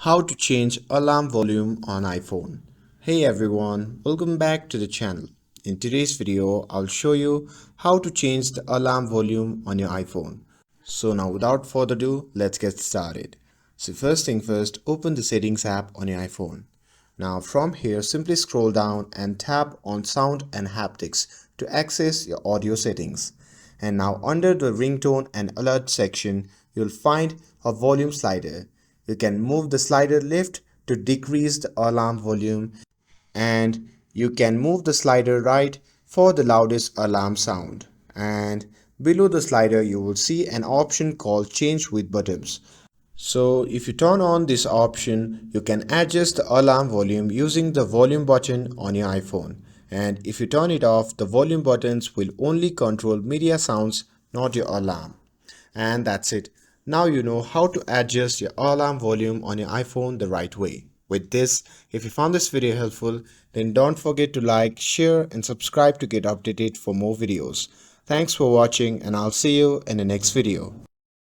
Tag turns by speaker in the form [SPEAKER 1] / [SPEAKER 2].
[SPEAKER 1] How to change alarm volume on iPhone. Hey everyone, welcome back to the channel. In today's video, I'll show you how to change the alarm volume on your iPhone. So now without further ado, let's get started. So first thing first, open the settings app on your iPhone. Now from here, simply scroll down and tap on Sound and Haptics to access your audio settings. And now under the ringtone and alert section, you'll find a volume slider. You can move the slider left to decrease the alarm volume, and you can move the slider right for the loudest alarm sound. And below the slider you will see an option called change with buttons. So if you turn on this option, you can adjust the alarm volume using the volume button on your iPhone. And if you turn it off, the volume buttons will only control media sounds, not your alarm. And that's it. Now you know how to adjust your alarm volume on your iPhone the right way. With this, if you found this video helpful, then don't forget to like, share and subscribe to get updated for more videos. Thanks for watching, and I'll see you in the next video.